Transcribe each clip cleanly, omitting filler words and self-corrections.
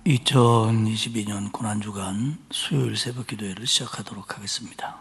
2022년 고난주간 수요일 새벽 기도회를 시작하도록 하겠습니다.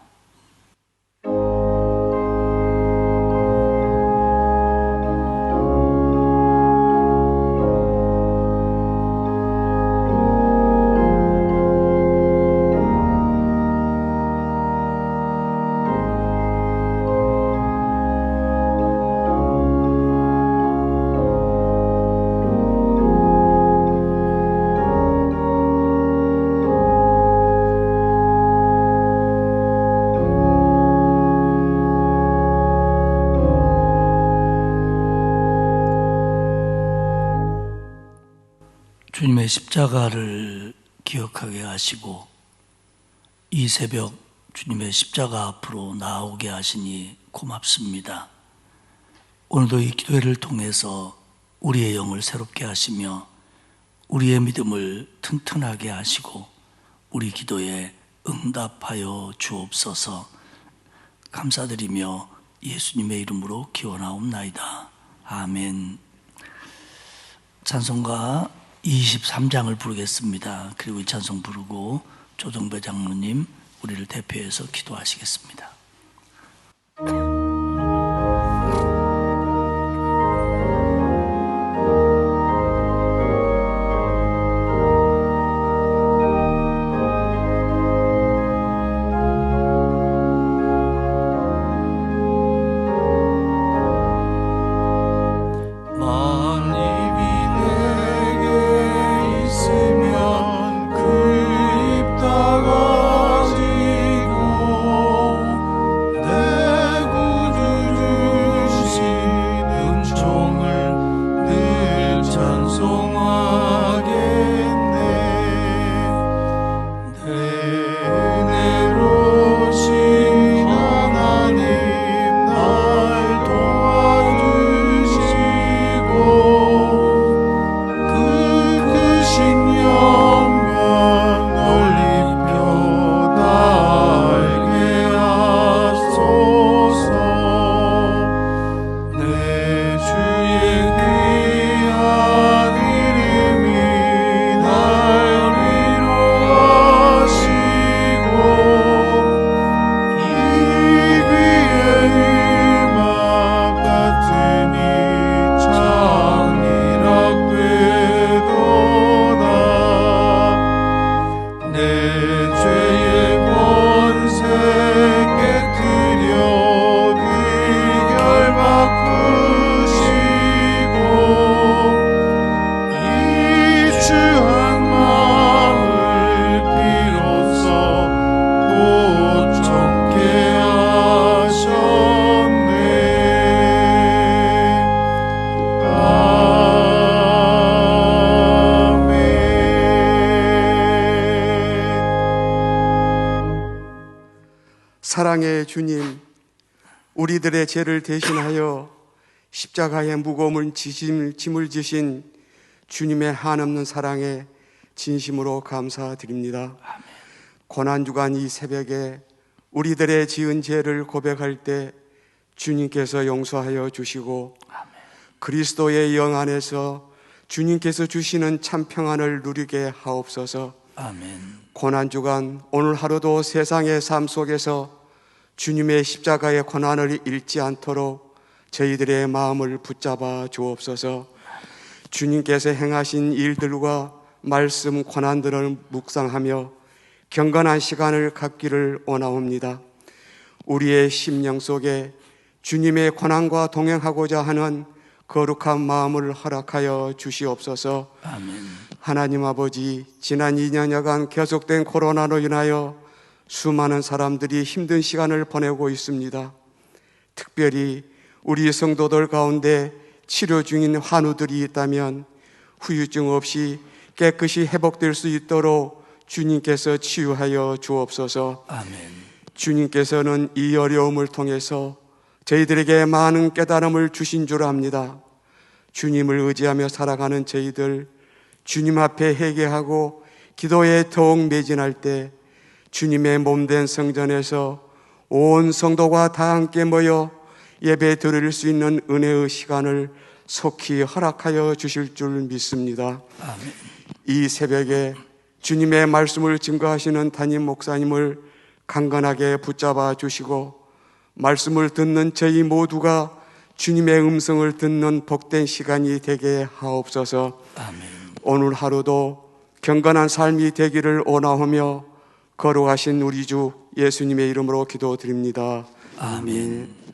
주님의 십자가를 기억하게 하시고 이 새벽 주님의 십자가 앞으로 나오게 하시니 고맙습니다. 오늘도 이 기도회를 통해서 우리의 영을 새롭게 하시며 우리의 믿음을 튼튼하게 하시고 우리 기도에 응답하여 주옵소서. 감사드리며 예수님의 이름으로 기원하옵나이다. 아멘. 찬송가 23장을 부르겠습니다. 그리고 이 찬송 부르고 조정배 장로님 우리를 대표해서 기도하시겠습니다. 사랑의 주님, 우리들의 죄를 대신하여 십자가의 무거움을 짐을 지신 주님의 한없는 사랑에 진심으로 감사드립니다. 고난주간 이 새벽에 우리들의 지은 죄를 고백할 때 주님께서 용서하여 주시고 그리스도의 영 안에서 주님께서 주시는 참 평안을 누리게 하옵소서. 아멘. 고난주간 오늘 하루도 세상의 삶 속에서 주님의 십자가의 고난을 잃지 않도록 저희들의 마음을 붙잡아 주옵소서. 주님께서 행하신 일들과 말씀 고난들을 묵상하며 경건한 시간을 갖기를 원하옵니다. 우리의 심령 속에 주님의 고난과 동행하고자 하는 거룩한 마음을 허락하여 주시옵소서. 아멘. 하나님 아버지, 지난 2년여간 계속된 코로나로 인하여 수많은 사람들이 힘든 시간을 보내고 있습니다. 특별히 우리 성도들 가운데 치료 중인 환우들이 있다면 후유증 없이 깨끗이 회복될 수 있도록 주님께서 치유하여 주옵소서. 아멘. 주님께서는 이 어려움을 통해서 저희들에게 많은 깨달음을 주신 줄 압니다. 주님을 의지하며 살아가는 저희들, 주님 앞에 회개하고 기도에 더욱 매진할 때 주님의 몸된 성전에서 온 성도가 다 함께 모여 예배 드릴 수 있는 은혜의 시간을 속히 허락하여 주실 줄 믿습니다. 아멘. 이 새벽에 주님의 말씀을 증거하시는 담임 목사님을 강건하게 붙잡아 주시고 말씀을 듣는 저희 모두가 주님의 음성을 듣는 복된 시간이 되게 하옵소서. 아멘. 오늘 하루도 경건한 삶이 되기를 원하오며 거룩하신 우리 주 예수님의 이름으로 기도드립니다. 아멘.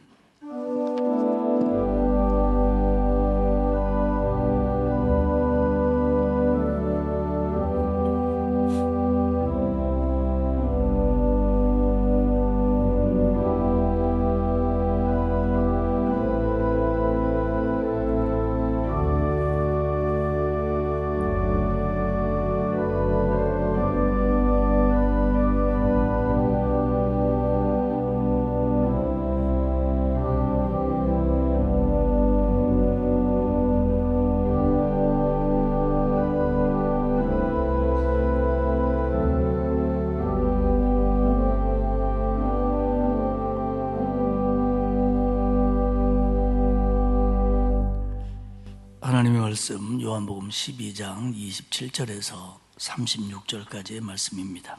하나님의 말씀 요한복음 12장 27절에서 36절까지의 말씀입니다.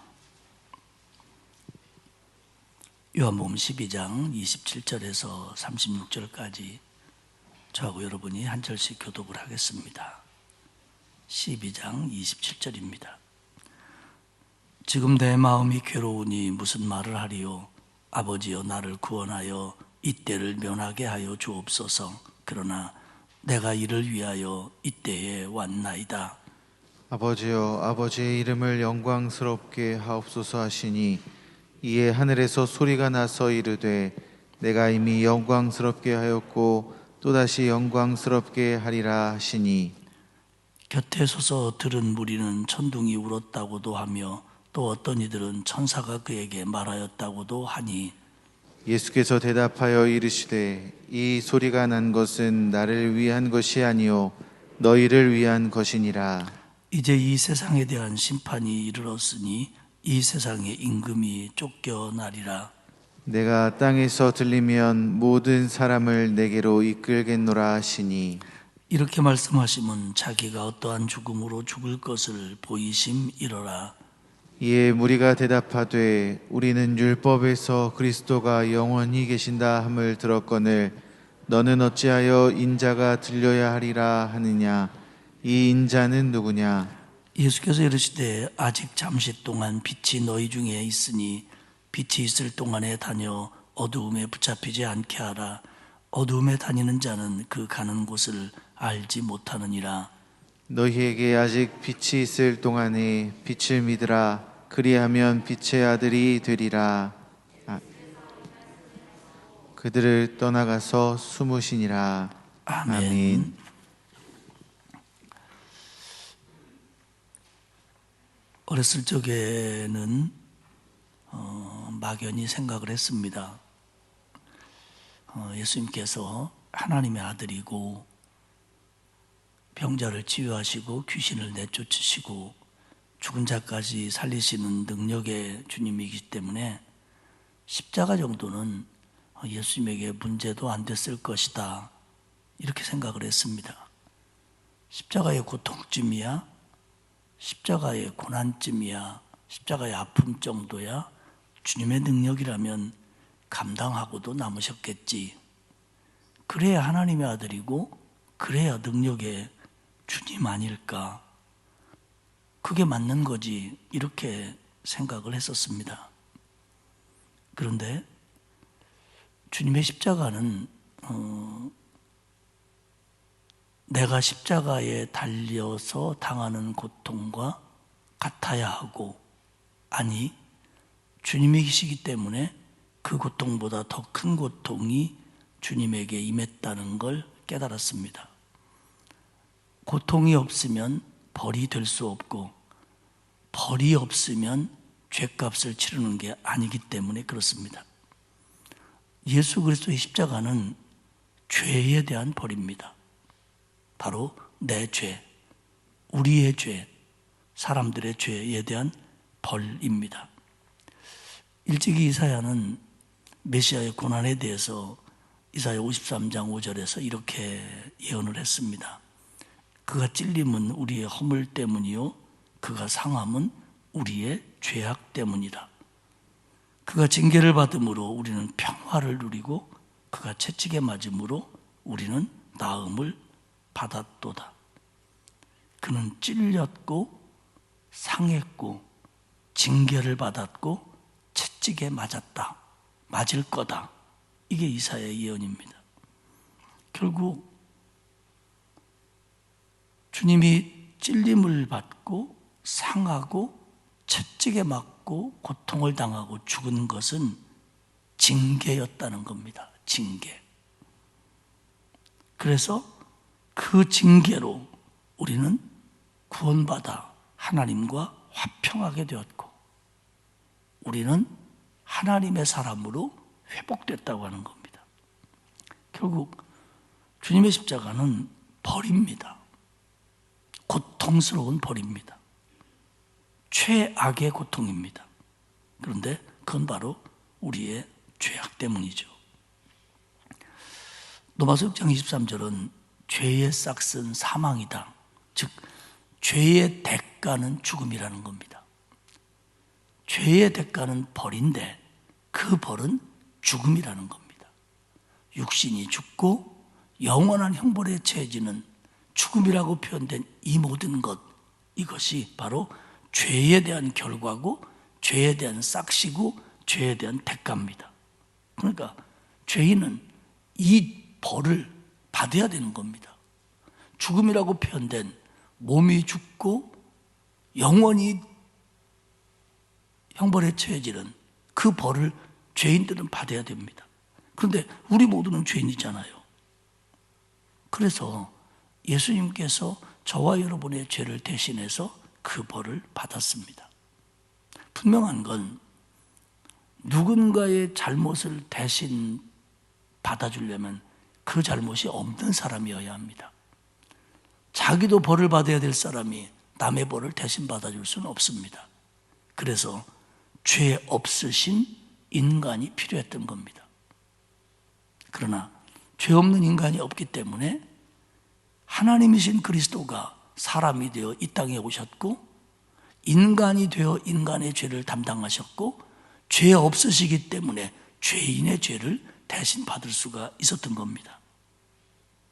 요한복음 12장 27절에서 36절까지 저하고 여러분이 한 절씩 교독을 하겠습니다. 12장 27절입니다. 지금 내 마음이 괴로우니 무슨 말을 하리요? 아버지여 나를 구원하여 이때를 면하게 하여 주옵소서. 그러나 내가 이를 위하여 이때에 왔나이다. 아버지여 아버지의 이름을 영광스럽게 하옵소서 하시니 이에 하늘에서 소리가 나서 이르되 내가 이미 영광스럽게 하였고 또다시 영광스럽게 하리라 하시니 곁에 서서 들은 무리는 천둥이 울었다고도 하며 또 어떤 이들은 천사가 그에게 말하였다고도 하니 예수께서 대답하여 이르시되 이 소리가 난 것은 나를 위한 것이 아니요 너희를 위한 것이니라. 이제 이 세상에 대한 심판이 이르렀으니 이 세상의 임금이 쫓겨나리라. 내가 땅에서 들리면 모든 사람을 내게로 이끌겠노라 하시니 이렇게 말씀하시면 자기가 어떠한 죽음으로 죽을 것을 보이심이러라. 이에 무리가 대답하되 우리는 율법에서 그리스도가 영원히 계신다 함을 들었거늘 너는 어찌하여 인자가 들려야 하리라 하느냐. 이 인자는 누구냐. 예수께서 이르시되 아직 잠시 동안 빛이 너희 중에 있으니 빛이 있을 동안에 다녀 어두움에 붙잡히지 않게 하라. 어두움에 다니는 자는 그 가는 곳을 알지 못하느니라. 너희에게 아직 빛이 있을 동안에 빛을 믿으라. 그리하면 빛의 아들이 되리라. 그들을 떠나가서 숨으시니라. 아멘. 어렸을 적에는 막연히 생각을 했습니다. 예수님께서 하나님의 아들이고 병자를 치유하시고 귀신을 내쫓으시고 죽은 자까지 살리시는 능력의 주님이기 때문에 십자가 정도는 예수님에게 문제도 안 됐을 것이다, 이렇게 생각을 했습니다. 십자가의 고통쯤이야, 십자가의 고난쯤이야, 십자가의 아픔 정도야 주님의 능력이라면 감당하고도 남으셨겠지. 그래야 하나님의 아들이고 그래야 능력의 주님 아닐까, 그게 맞는 거지, 이렇게 생각을 했었습니다. 그런데 주님의 십자가는 내가 십자가에 달려서 당하는 고통과 같아야 하고, 아니 주님이 계시기 때문에 그 고통보다 더 큰 고통이 주님에게 임했다는 걸 깨달았습니다. 고통이 없으면 벌이 될 수 없고 벌이 없으면 죗값을 치르는 게 아니기 때문에 그렇습니다. 예수 그리스도의 십자가는 죄에 대한 벌입니다. 바로 내 죄, 우리의 죄, 사람들의 죄에 대한 벌입니다. 일찍이 이사야는 메시아의 고난에 대해서 이사야 53장 5절에서 이렇게 예언을 했습니다. 그가 찔림은 우리의 허물 때문이요 그가 상함은 우리의 죄악 때문이라. 그가 징계를 받음으로 우리는 평화를 누리고 그가 채찍에 맞음으로 우리는 나음을 받았도다. 그는 찔렸고 상했고 징계를 받았고 채찍에 맞았다. 맞을 거다. 이게 이사야의 예언입니다. 결국 주님이 찔림을 받고 상하고 채찍에 맞고 고통을 당하고 죽은 것은 징계였다는 겁니다. 징계. 그래서 그 징계로 우리는 구원받아 하나님과 화평하게 되었고 우리는 하나님의 사람으로 회복됐다고 하는 겁니다. 결국 주님의 십자가는 벌입니다. 고통스러운 벌입니다. 최악의 고통입니다. 그런데 그건 바로 우리의 죄악 때문이죠. 로마서 6장 23절은 죄의 싹은 사망이다. 즉 죄의 대가는 죽음이라는 겁니다. 죄의 대가는 벌인데 그 벌은 죽음이라는 겁니다. 육신이 죽고 영원한 형벌에 처해지는 죽음이라고 표현된 이 모든 것, 이것이 바로 죄에 대한 결과고 죄에 대한 싹시고 죄에 대한 대가입니다. 그러니까 죄인은 이 벌을 받아야 되는 겁니다. 죽음이라고 표현된 몸이 죽고 영원히 형벌에 처해지는 그 벌을 죄인들은 받아야 됩니다. 그런데 우리 모두는 죄인이잖아요. 그래서 예수님께서 저와 여러분의 죄를 대신해서 그 벌을 받았습니다. 분명한 건 누군가의 잘못을 대신 받아주려면 그 잘못이 없는 사람이어야 합니다. 자기도 벌을 받아야 될 사람이 남의 벌을 대신 받아줄 수는 없습니다. 그래서 죄 없으신 인간이 필요했던 겁니다. 그러나 죄 없는 인간이 없기 때문에 하나님이신 그리스도가 사람이 되어 이 땅에 오셨고 인간이 되어 인간의 죄를 담당하셨고 죄 없으시기 때문에 죄인의 죄를 대신 받을 수가 있었던 겁니다.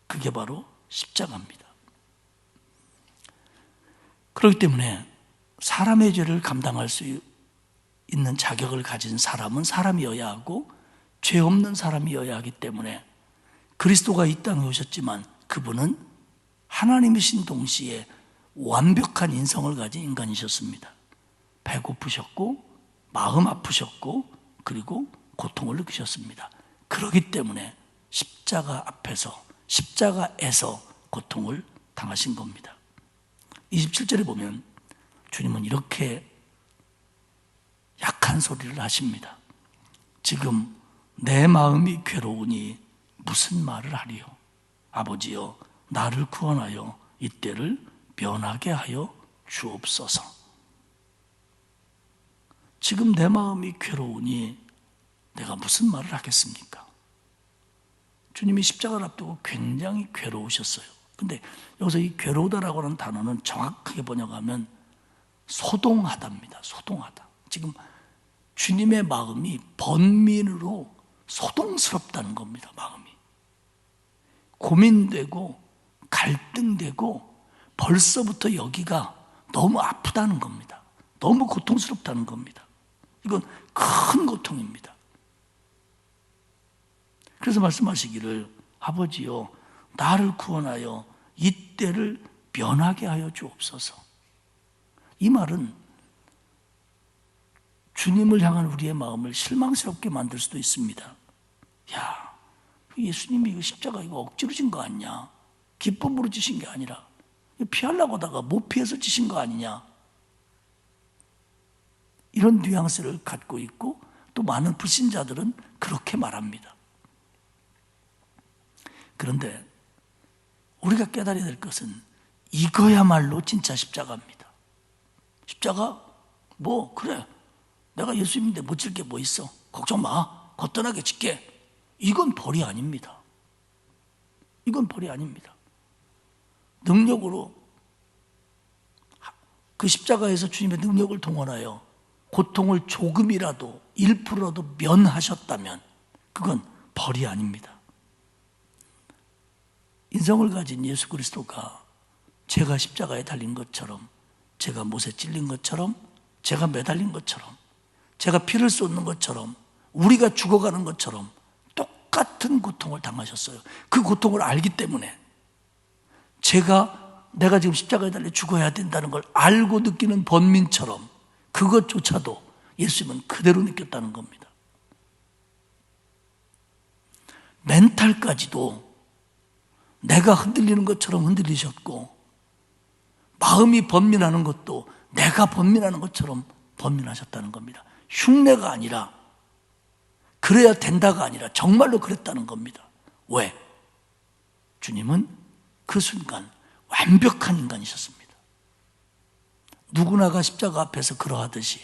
그게 바로 십자가입니다. 그렇기 때문에 사람의 죄를 감당할 수 있는 자격을 가진 사람은 사람이어야 하고 죄 없는 사람이어야 하기 때문에 그리스도가 이 땅에 오셨지만 그분은 하나님이신 동시에 완벽한 인성을 가진 인간이셨습니다. 배고프셨고 마음 아프셨고 그리고 고통을 느끼셨습니다. 그렇기 때문에 십자가 앞에서 십자가에서 고통을 당하신 겁니다. 27절에 보면 주님은 이렇게 약한 소리를 하십니다. 지금 내 마음이 괴로우니 무슨 말을 하리요? 아버지여 나를 구원하여 이때를 면하게 하여 주옵소서. 지금 내 마음이 괴로우니 내가 무슨 말을 하겠습니까? 주님이 십자가를 앞두고 굉장히 괴로우셨어요. 근데 여기서 이 괴로우다라고 하는 단어는 정확하게 번역하면 소동하다입니다. 소동하다. 지금 주님의 마음이 번민으로 소동스럽다는 겁니다. 마음이 고민되고 갈등되고 벌써부터 여기가 너무 아프다는 겁니다. 너무 고통스럽다는 겁니다. 이건 큰 고통입니다. 그래서 말씀하시기를 아버지여 나를 구원하여 이때를 면하게 하여 주옵소서. 이 말은 주님을 향한 우리의 마음을 실망스럽게 만들 수도 있습니다. 야, 예수님이 이거 십자가 이거 억지로 진 거 아니냐? 기쁨으로 지신 게 아니라 피하려고 하다가 못 피해서 지신 거 아니냐? 이런 뉘앙스를 갖고 있고 또 많은 불신자들은 그렇게 말합니다. 그런데 우리가 깨달아야 될 것은 이거야말로 진짜 십자가입니다. 십자가? 뭐 그래 내가 예수님인데 못 질 게 뭐 있어? 걱정 마. 거뜬하게 질게. 이건 벌이 아닙니다. 이건 벌이 아닙니다. 능력으로 그 십자가에서 주님의 능력을 동원하여 고통을 조금이라도 1%라도 면하셨다면 그건 벌이 아닙니다. 인성을 가진 예수 그리스도가 제가 십자가에 달린 것처럼, 제가 못에 찔린 것처럼, 제가 매달린 것처럼, 제가 피를 쏟는 것처럼, 우리가 죽어가는 것처럼 똑같은 고통을 당하셨어요. 그 고통을 알기 때문에 내가 지금 십자가에 달려 죽어야 된다는 걸 알고 느끼는 번민처럼 그것조차도 예수님은 그대로 느꼈다는 겁니다. 멘탈까지도 내가 흔들리는 것처럼 흔들리셨고, 마음이 번민하는 것도 내가 번민하는 것처럼 번민하셨다는 겁니다. 흉내가 아니라, 그래야 된다가 아니라 정말로 그랬다는 겁니다. 왜? 주님은 그 순간 완벽한 인간이셨습니다. 누구나가 십자가 앞에서 그러하듯이,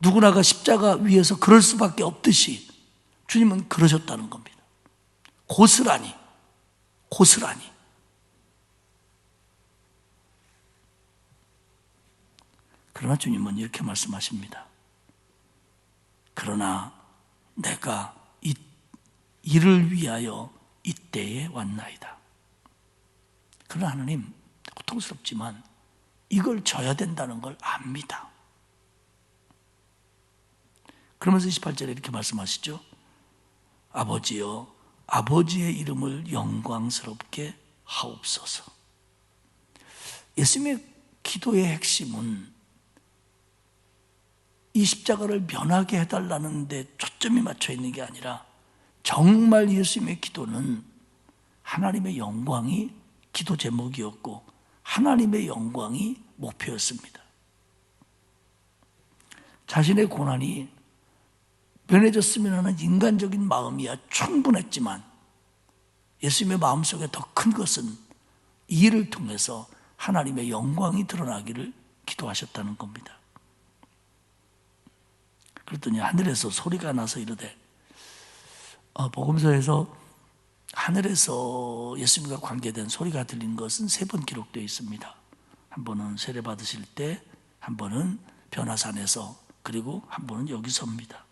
누구나가 십자가 위에서 그럴 수밖에 없듯이 주님은 그러셨다는 겁니다. 고스란히. 그러나 주님은 이렇게 말씀하십니다. 그러나 내가 이를 위하여 이때에 왔나이다. 그러나 하나님, 고통스럽지만 이걸 져야 된다는 걸 압니다. 그러면서 28절에 이렇게 말씀하시죠. 아버지여, 아버지의 이름을 영광스럽게 하옵소서. 예수님의 기도의 핵심은 이 십자가를 면하게 해달라는 데 초점이 맞춰 있는 게 아니라, 정말 예수님의 기도는 하나님의 영광이 기도 제목이었고 하나님의 영광이 목표였습니다. 자신의 고난이 면해졌으면 하는 인간적인 마음이야 충분했지만, 예수님의 마음속에 더 큰 것은 이 일을 통해서 하나님의 영광이 드러나기를 기도하셨다는 겁니다. 그랬더니 하늘에서 소리가 나서 이르되, 복음서에서 하늘에서 예수님과 관계된 소리가 들린 것은 3번 기록되어 있습니다. 한 번은 세례 받으실 때, 한 번은 변화산에서, 그리고 한 번은 여기서입니다.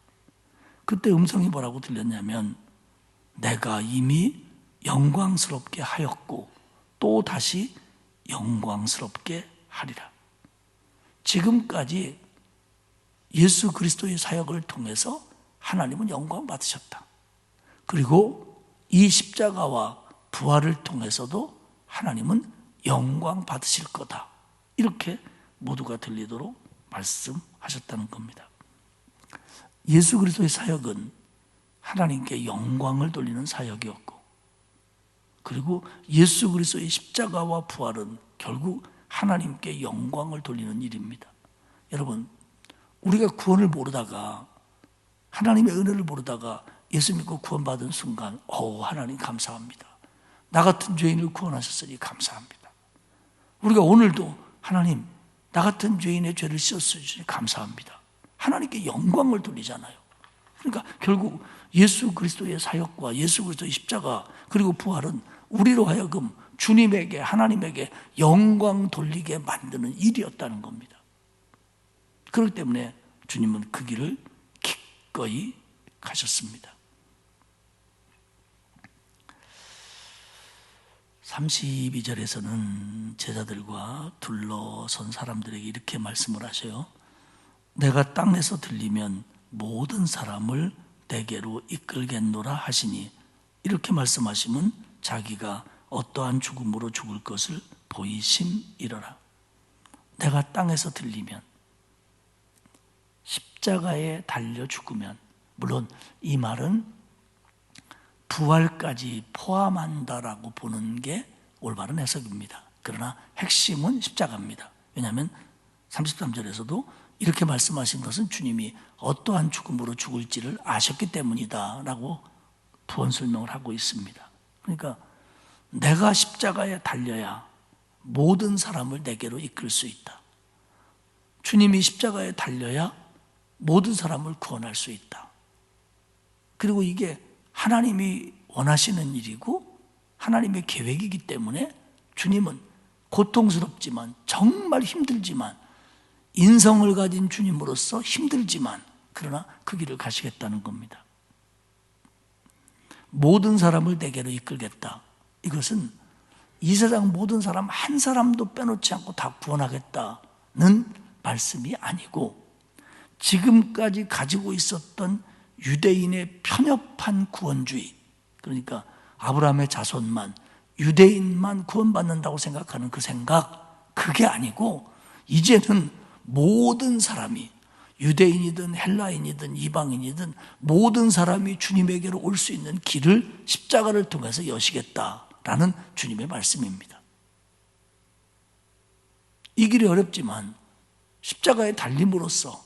그때 음성이 뭐라고 들렸냐면, 내가 이미 영광스럽게 하였고 또 다시 영광스럽게 하리라. 지금까지 예수 그리스도의 사역을 통해서 하나님은 영광 받으셨다. 그리고 이 십자가와 부활을 통해서도 하나님은 영광 받으실 거다. 이렇게 모두가 들리도록 말씀하셨다는 겁니다. 예수 그리스도의 사역은 하나님께 영광을 돌리는 사역이었고, 그리고 예수 그리스도의 십자가와 부활은 결국 하나님께 영광을 돌리는 일입니다. 여러분, 우리가 구원을 모르다가, 하나님의 은혜를 모르다가 예수 믿고 구원받은 순간, 하나님 감사합니다. 나 같은 죄인을 구원하셨으니 감사합니다. 우리가 오늘도 하나님, 나 같은 죄인의 죄를 씻어주시니 감사합니다. 하나님께 영광을 돌리잖아요. 그러니까 결국 예수 그리스도의 사역과 예수 그리스도의 십자가 그리고 부활은 우리로 하여금 주님에게, 하나님에게 영광 돌리게 만드는 일이었다는 겁니다. 그렇기 때문에 주님은 그 길을 기꺼이 가셨습니다. 32절에서는 제자들과 둘러선 사람들에게 이렇게 말씀을 하셔요. 내가 땅에서 들리면 모든 사람을 내게로 이끌겠노라 하시니, 이렇게 말씀하시면 자기가 어떠한 죽음으로 죽을 것을 보이심이러라. 내가 땅에서 들리면, 십자가에 달려 죽으면, 물론 이 말은 부활까지 포함한다라고 보는 게 올바른 해석입니다. 그러나 핵심은 십자가입니다. 왜냐하면 33절에서도 이렇게 말씀하신 것은 주님이 어떠한 죽음으로 죽을지를 아셨기 때문이다 라고 부언 설명을 하고 있습니다. 그러니까 내가 십자가에 달려야 모든 사람을 내게로 이끌 수 있다. 주님이 십자가에 달려야 모든 사람을 구원할 수 있다. 그리고 이게 하나님이 원하시는 일이고 하나님의 계획이기 때문에 주님은 고통스럽지만, 정말 힘들지만, 인성을 가진 주님으로서 힘들지만, 그러나 그 길을 가시겠다는 겁니다. 모든 사람을 내게로 이끌겠다. 이것은 이 세상 모든 사람 한 사람도 빼놓지 않고 다 구원하겠다는 말씀이 아니고, 지금까지 가지고 있었던 유대인의 편협한 구원주의, 그러니까 아브라함의 자손만, 유대인만 구원받는다고 생각하는 그 생각, 그게 아니고 이제는 모든 사람이, 유대인이든 헬라인이든 이방인이든 모든 사람이 주님에게로 올 수 있는 길을 십자가를 통해서 여시겠다라는 주님의 말씀입니다. 이 길이 어렵지만 십자가에 달림으로써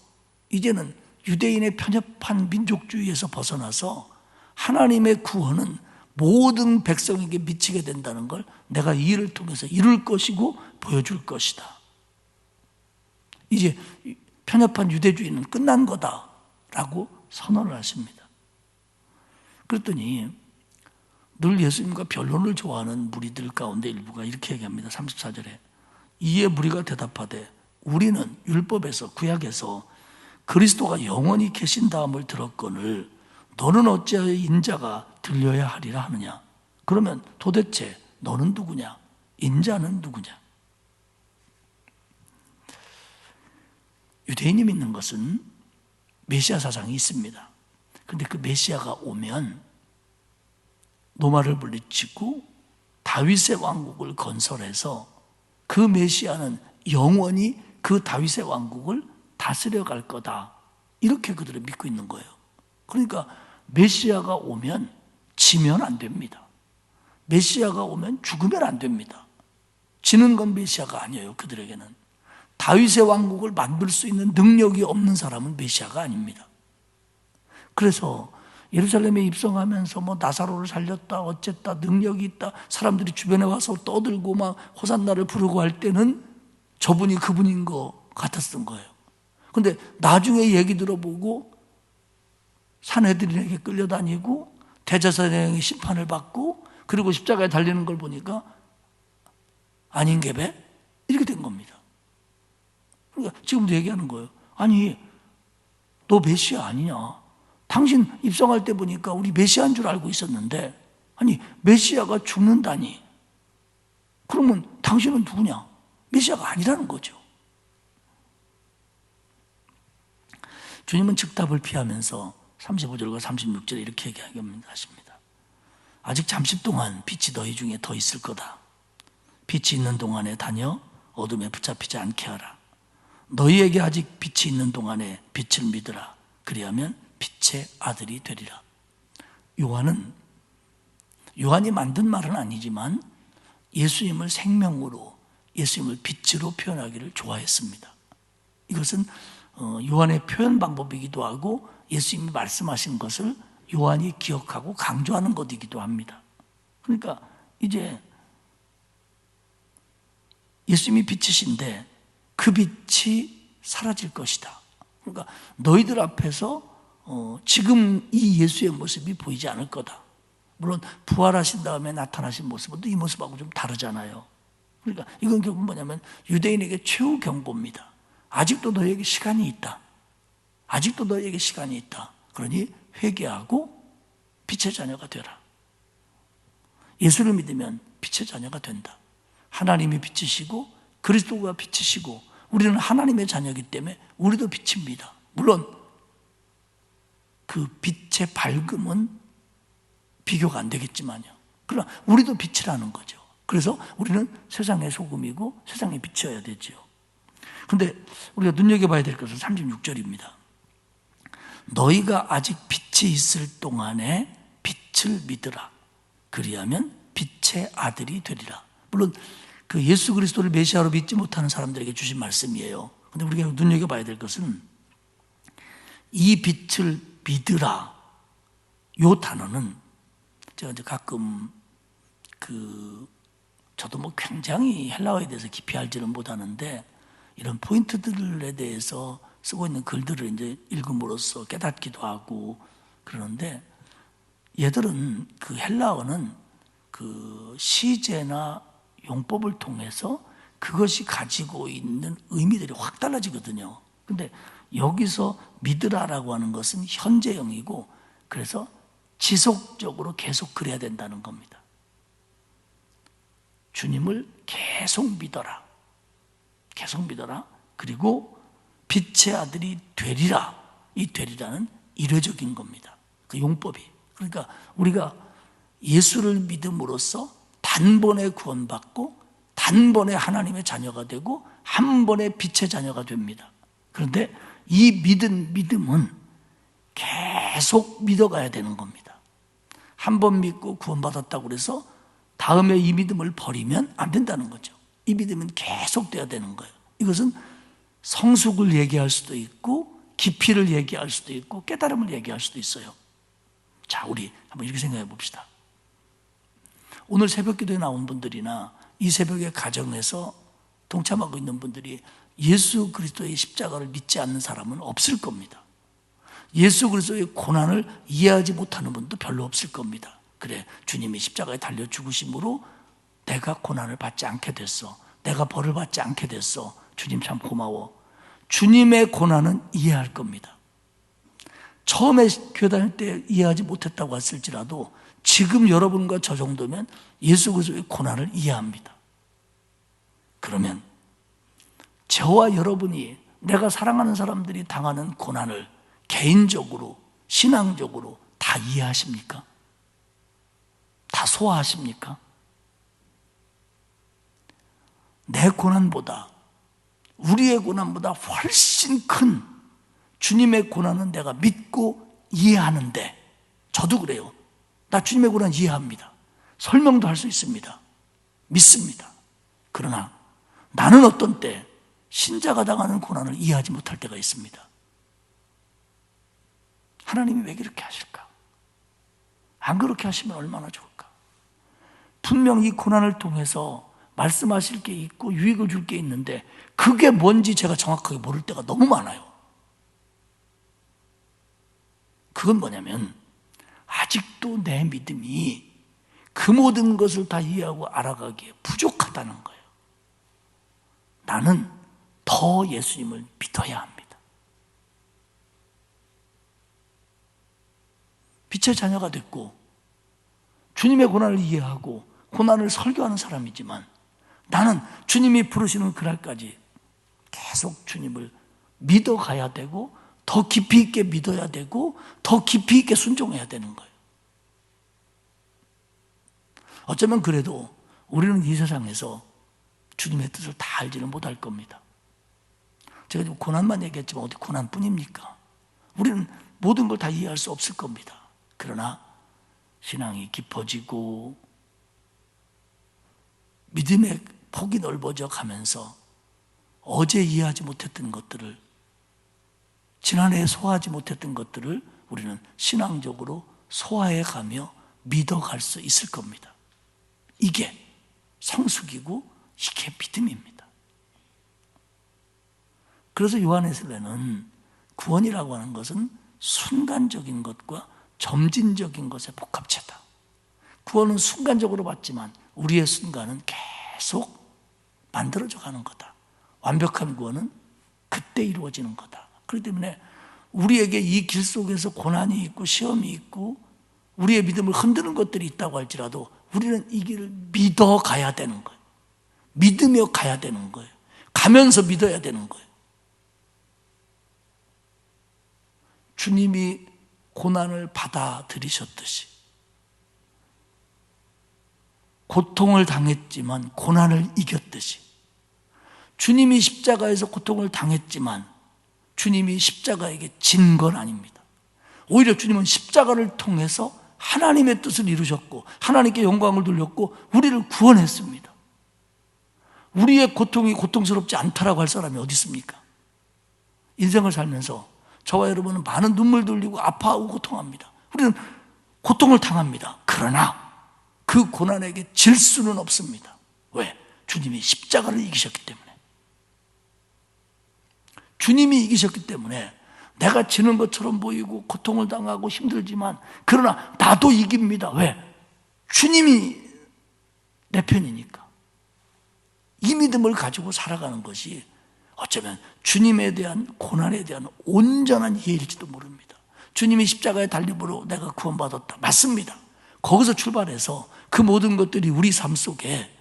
이제는 유대인의 편협한 민족주의에서 벗어나서 하나님의 구원은 모든 백성에게 미치게 된다는 걸 내가 이 일을 통해서 이룰 것이고 보여줄 것이다. 이제 편협한 유대주의는 끝난 거다라고 선언을 하십니다. 그랬더니 늘 예수님과 변론을 좋아하는 무리들 가운데 일부가 이렇게 얘기합니다. 34절에 이에 무리가 대답하되 우리는 율법에서, 구약에서 그리스도가 영원히 계신다함을 들었거늘 너는 어찌하여 인자가 들려야 하리라 하느냐. 그러면 도대체 너는 누구냐? 인자는 누구냐? 유대인이 믿는 것은 메시아 사상이 있습니다. 그런데 그 메시아가 오면 노마를 물리치고 다윗의 왕국을 건설해서 그 메시아는 영원히 그 다윗의 왕국을 다스려 갈 거다. 이렇게 그들은 믿고 있는 거예요. 그러니까 메시아가 오면 지면 안 됩니다. 메시아가 오면 죽으면 안 됩니다. 지는 건 메시아가 아니에요. 그들에게는 다윗의 왕국을 만들 수 있는 능력이 없는 사람은 메시아가 아닙니다. 그래서 예루살렘에 입성하면서 뭐 나사로를 살렸다 어쨌다 능력이 있다 사람들이 주변에 와서 떠들고 막 호산나를 부르고 할 때는 저분이 그분인 것 같았던 거예요. 근데 나중에 얘기 들어보고 산헤드린에게 끌려다니고 대제사장의 심판을 받고 그리고 십자가에 달리는 걸 보니까 아닌 게배 이렇게 된 겁니다. 그러니까 지금도 얘기하는 거예요. 아니 너 메시아 아니냐? 당신 입성할 때 보니까 우리 메시아인 줄 알고 있었는데 아니 메시아가 죽는다니 그러면 당신은 누구냐? 메시아가 아니라는 거죠. 주님은 즉답을 피하면서 35절과 36절에 이렇게 얘기하십니다. 아직 잠시 동안 빛이 너희 중에 더 있을 거다. 빛이 있는 동안에 다녀 어둠에 붙잡히지 않게 하라. 너희에게 아직 빛이 있는 동안에 빛을 믿으라. 그리하면 빛의 아들이 되리라. 요한이 만든 말은 아니지만 예수님을 생명으로, 예수님을 빛으로 표현하기를 좋아했습니다. 이것은 요한의 표현 방법이기도 하고 예수님이 말씀하신 것을 요한이 기억하고 강조하는 것이기도 합니다. 그러니까 이제 예수님이 빛이신데 그 빛이 사라질 것이다. 그러니까 너희들 앞에서 지금 이 예수의 모습이 보이지 않을 거다. 물론 부활하신 다음에 나타나신 모습은 또 이 모습하고 좀 다르잖아요. 그러니까 이건 결국 뭐냐면 유대인에게 최후 경고입니다. 아직도 너에게 시간이 있다. 아직도 너에게 시간이 있다. 그러니 회개하고 빛의 자녀가 되라. 예수를 믿으면 빛의 자녀가 된다. 하나님이 빛이시고 그리스도가 빛이시고 우리는 하나님의 자녀이기 때문에 우리도 빛입니다. 물론 그 빛의 밝음은 비교가 안 되겠지만요. 그러나 우리도 빛이라는 거죠. 그래서 우리는 세상의 소금이고 세상의 빛이어야 되죠. 그런데 우리가 눈여겨봐야 될 것은 36절입니다. 너희가 아직 빛이 있을 동안에 빛을 믿으라. 그리하면 빛의 아들이 되리라. 물론 그 예수 그리스도를 메시아로 믿지 못하는 사람들에게 주신 말씀이에요. 그런데 우리가 눈여겨봐야 될 것은 이 빛을 믿으라. 요 단어는 제가 이제 가끔 저도 뭐 굉장히 헬라어에 대해서 깊이 알지는 못하는데 이런 포인트들에 대해서 쓰고 있는 글들을 이제 읽음으로써 깨닫기도 하고 그러는데 얘들은 그 헬라어는 그 시제나 용법을 통해서 그것이 가지고 있는 의미들이 확 달라지거든요. 근데 여기서 믿으라라고 하는 것은 현재형이고, 그래서 지속적으로 계속 그래야 된다는 겁니다. 주님을 계속 믿어라. 계속 믿어라. 그리고 빛의 아들이 되리라. 이 되리라는 일회적인 겁니다. 그 용법이. 그러니까 우리가 예수를 믿음으로써 단번에 구원받고 단번에 하나님의 자녀가 되고 한 번에 빛의 자녀가 됩니다. 그런데 이 믿음은 계속 믿어가야 되는 겁니다. 한 번 믿고 구원받았다고 해서 다음에 이 믿음을 버리면 안 된다는 거죠. 이 믿음은 계속 돼야 되는 거예요. 이것은 성숙을 얘기할 수도 있고 깊이를 얘기할 수도 있고 깨달음을 얘기할 수도 있어요. 자, 우리 한번 이렇게 생각해 봅시다. 오늘 새벽 기도에 나온 분들이나 이 새벽의 가정에서 동참하고 있는 분들이 예수 그리스도의 십자가를 믿지 않는 사람은 없을 겁니다. 예수 그리스도의 고난을 이해하지 못하는 분도 별로 없을 겁니다. 그래, 주님이 십자가에 달려 죽으심으로 내가 고난을 받지 않게 됐어. 내가 벌을 받지 않게 됐어. 주님 참 고마워. 주님의 고난은 이해할 겁니다. 처음에 교회 다닐 때 이해하지 못했다고 했을지라도 지금 여러분과 저 정도면 예수 그리스도의 고난을 이해합니다. 그러면 저와 여러분이 내가 사랑하는 사람들이 당하는 고난을 개인적으로, 신앙적으로 다 이해하십니까? 다 소화하십니까? 내 고난보다, 우리의 고난보다 훨씬 큰 주님의 고난은 내가 믿고 이해하는데, 저도 그래요. 나 주님의 고난 이해합니다. 설명도 할 수 있습니다. 믿습니다. 그러나 나는 어떤 때 신자가 당하는 고난을 이해하지 못할 때가 있습니다. 하나님이 왜 그렇게 하실까? 안 그렇게 하시면 얼마나 좋을까? 분명 이 고난을 통해서 말씀하실 게 있고 유익을 줄 게 있는데 그게 뭔지 제가 정확하게 모를 때가 너무 많아요. 그건 뭐냐면 아직도 내 믿음이 그 모든 것을 다 이해하고 알아가기에 부족하다는 거예요. 나는 더 예수님을 믿어야 합니다. 빛의 자녀가 됐고 주님의 고난을 이해하고 고난을 설교하는 사람이지만 나는 주님이 부르시는 그날까지 계속 주님을 믿어가야 되고 더 깊이 있게 믿어야 되고 더 깊이 있게 순종해야 되는 거예요. 어쩌면 그래도 우리는 이 세상에서 주님의 뜻을 다 알지는 못할 겁니다. 제가 지금 고난만 얘기했지만 어디 고난뿐입니까? 우리는 모든 걸 다 이해할 수 없을 겁니다. 그러나 신앙이 깊어지고 믿음의 폭이 넓어져 가면서 어제 이해하지 못했던 것들을, 지난해에 소화하지 못했던 것들을 우리는 신앙적으로 소화해 가며 믿어갈 수 있을 겁니다. 이게 성숙이고 이게 믿음입니다. 그래서 요한에서는 구원이라고 하는 것은 순간적인 것과 점진적인 것의 복합체다. 구원은 순간적으로 받지만 우리의 순간은 계속 만들어져 가는 거다. 완벽한 구원은 그때 이루어지는 거다. 그렇기 때문에 우리에게 이 길 속에서 고난이 있고 시험이 있고 우리의 믿음을 흔드는 것들이 있다고 할지라도 우리는 이 길을 믿어 가야 되는 거예요. 믿으며 가야 되는 거예요. 가면서 믿어야 되는 거예요. 주님이 고난을 받아들이셨듯이 고통을 당했지만 고난을 이겼듯이 주님이 십자가에서 고통을 당했지만 주님이 십자가에게 진 건 아닙니다. 오히려 주님은 십자가를 통해서 하나님의 뜻을 이루셨고 하나님께 영광을 돌렸고 우리를 구원했습니다. 우리의 고통이 고통스럽지 않다라고 할 사람이 어디 있습니까? 인생을 살면서 저와 여러분은 많은 눈물 흘리고 아파하고 고통합니다. 우리는 고통을 당합니다. 그러나 그 고난에게 질 수는 없습니다. 왜? 주님이 십자가를 이기셨기 때문에. 주님이 이기셨기 때문에 내가 지는 것처럼 보이고 고통을 당하고 힘들지만 그러나 나도 이깁니다. 왜? 주님이 내 편이니까. 이 믿음을 가지고 살아가는 것이 어쩌면 주님에 대한 고난에 대한 온전한 이해일지도 모릅니다. 주님이 십자가에 달림으로 내가 구원받았다. 맞습니다. 거기서 출발해서 그 모든 것들이 우리 삶 속에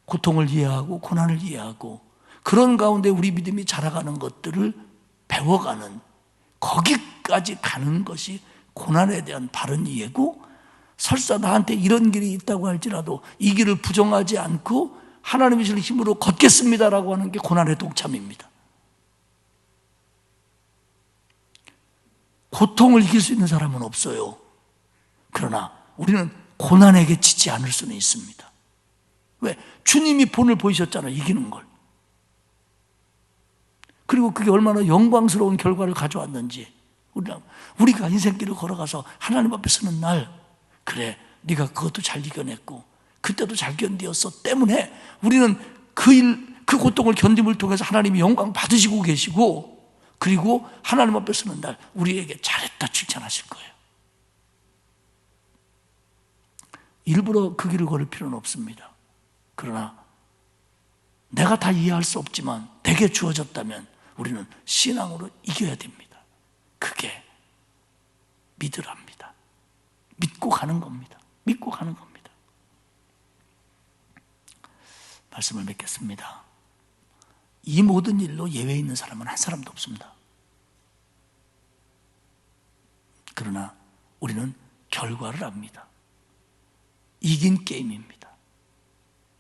고통을 이해하고 고난을 이해하고 그런 가운데 우리 믿음이 자라가는 것들을 배워가는, 거기까지 가는 것이 고난에 대한 바른 이해고, 설사 나한테 이런 길이 있다고 할지라도 이 길을 부정하지 않고 하나님의 주신 힘으로 걷겠습니다라고 하는 게 고난의 동참입니다. 고통을 이길 수 있는 사람은 없어요. 그러나 우리는 고난에게 지지 않을 수는 있습니다. 왜? 주님이 본을 보이셨잖아요. 이기는 걸. 그리고 그게 얼마나 영광스러운 결과를 가져왔는지, 우리가 인생길을 걸어가서 하나님 앞에 서는 날, 그래, 네가 그것도 잘 이겨냈고 그때도 잘 견디었어 때문에 우리는 그 고통을 견딤을 통해서 하나님이 영광 받으시고 계시고, 그리고 하나님 앞에 서는 날 우리에게 잘했다 칭찬하실 거예요. 일부러 그 길을 걸을 필요는 없습니다. 그러나 내가 다 이해할 수 없지만 내게 주어졌다면 우리는 신앙으로 이겨야 됩니다. 그게 믿으랍니다. 믿고 가는 겁니다. 믿고 가는 겁니다. 말씀을 맺겠습니다. 이 모든 일로 예외 있는 사람은 한 사람도 없습니다. 그러나 우리는 결과를 압니다. 이긴 게임입니다.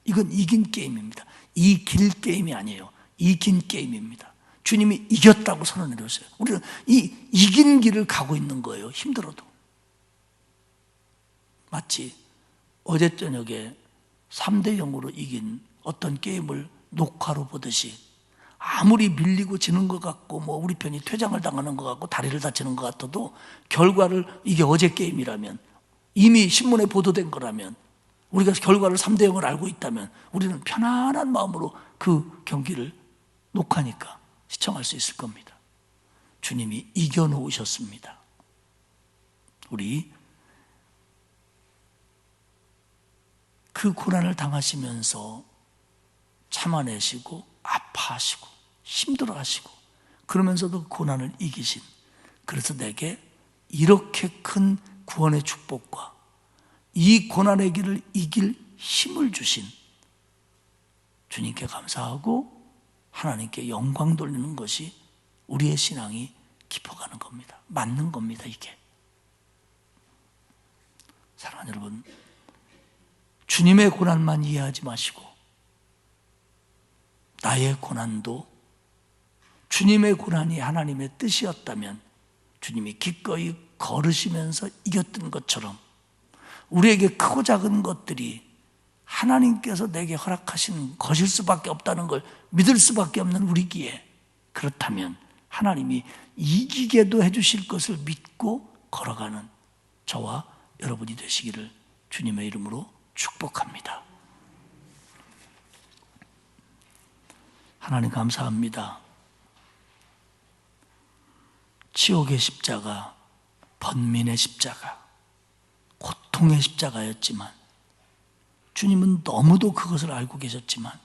이건 이긴 게임입니다. 이길 게임이 아니에요. 이긴 게임입니다. 주님이 이겼다고 선언해주세요. 우리는 이 이긴 길을 가고 있는 거예요. 힘들어도. 마치 어제 저녁에 3대 0으로 이긴 어떤 게임을 녹화로 보듯이, 아무리 밀리고 지는 것 같고 뭐 우리 편이 퇴장을 당하는 것 같고 다리를 다치는 것 같아도 결과를, 이게 어제 게임이라면, 이미 신문에 보도된 거라면, 우리가 결과를 3대 0을 알고 있다면 우리는 편안한 마음으로 그 경기를 녹화니까 시청할 수 있을 겁니다. 주님이 이겨놓으셨습니다. 우리 그 고난을 당하시면서 참아내시고 아파하시고 힘들어하시고 그러면서도 고난을 이기신, 그래서 내게 이렇게 큰 구원의 축복과 이 고난의 길을 이길 힘을 주신 주님께 감사하고 하나님께 영광 돌리는 것이 우리의 신앙이 깊어가는 겁니다. 맞는 겁니다. 이게. 사랑하는 여러분, 주님의 고난만 이해하지 마시고 나의 고난도 주님의 고난이 하나님의 뜻이었다면 주님이 기꺼이 걸으시면서 이겼던 것처럼 우리에게 크고 작은 것들이 하나님께서 내게 허락하신 것일 수밖에 없다는 걸 믿을 수밖에 없는 우리기에, 그렇다면 하나님이 이기게도 해주실 것을 믿고 걸어가는 저와 여러분이 되시기를 주님의 이름으로 축복합니다. 하나님 감사합니다. 지옥의 십자가, 번민의 십자가, 고통의 십자가였지만 주님은 너무도 그것을 알고 계셨지만,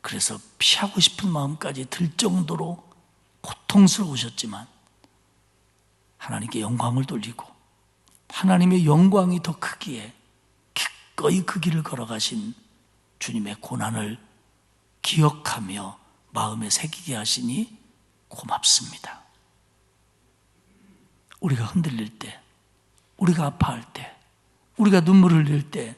그래서 피하고 싶은 마음까지 들 정도로 고통스러우셨지만 하나님께 영광을 돌리고 하나님의 영광이 더 크기에 기꺼이 그 길을 걸어가신 주님의 고난을 기억하며 마음에 새기게 하시니 고맙습니다. 우리가 흔들릴 때, 우리가 아파할 때, 우리가 눈물을 흘릴 때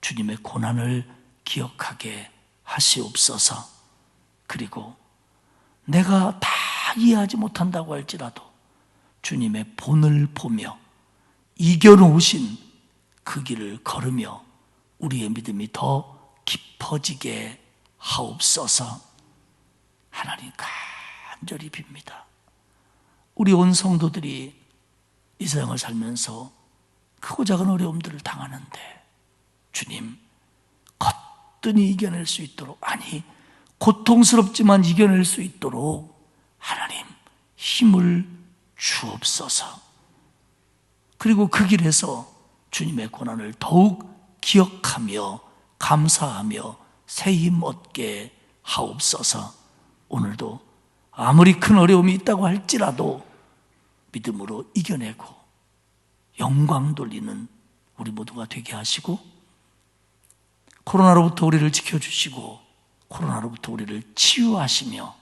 주님의 고난을 기억하게 하시옵소서. 그리고 내가 다 이해하지 못한다고 할지라도 주님의 본을 보며 이겨놓으신 그 길을 걸으며 우리의 믿음이 더 깊어지게 하옵소서. 하나님 간절히 빕니다. 우리 온 성도들이 이 세상을 살면서 크고 작은 어려움들을 당하는데 주님 거뜬히 이겨낼 수 있도록, 아니 고통스럽지만 이겨낼 수 있도록 하나님 힘을 주옵소서. 그리고 그 길에서 주님의 고난을 더욱 기억하며 감사하며 새 힘 얻게 하옵소서. 오늘도 아무리 큰 어려움이 있다고 할지라도 믿음으로 이겨내고 영광 돌리는 우리 모두가 되게 하시고, 코로나로부터 우리를 지켜주시고 코로나로부터 우리를 치유하시며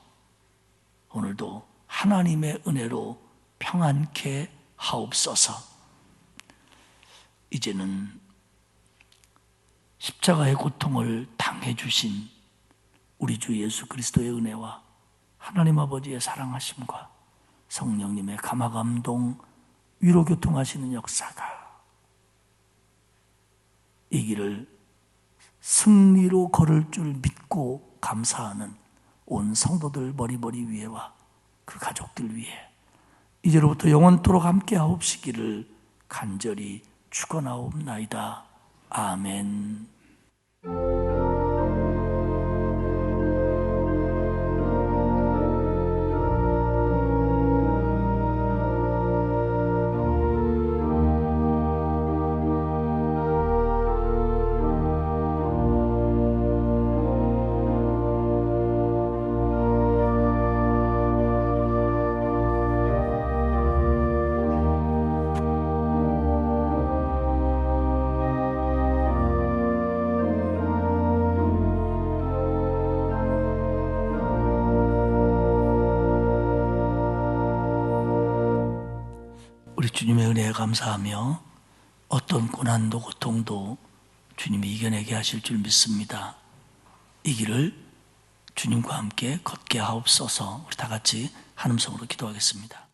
오늘도 하나님의 은혜로 평안케 하옵소서. 이제는 십자가의 고통을 당해주신 우리 주 예수 그리스도의 은혜와 하나님 아버지의 사랑하심과 성령님의 감화감동, 위로교통하시는 역사가 이 길을 승리로 걸을 줄 믿고 감사하는 온 성도들 머리머리 위에와 그 가족들 위에 이제로부터 영원토록 함께 하옵시기를 간절히 축원하옵나이다. 아멘. 우리 주님의 은혜에 감사하며 어떤 고난도 고통도 주님이 이겨내게 하실 줄 믿습니다. 이 길을 주님과 함께 걷게 하옵소서. 우리 다 같이 한 음성으로 기도하겠습니다.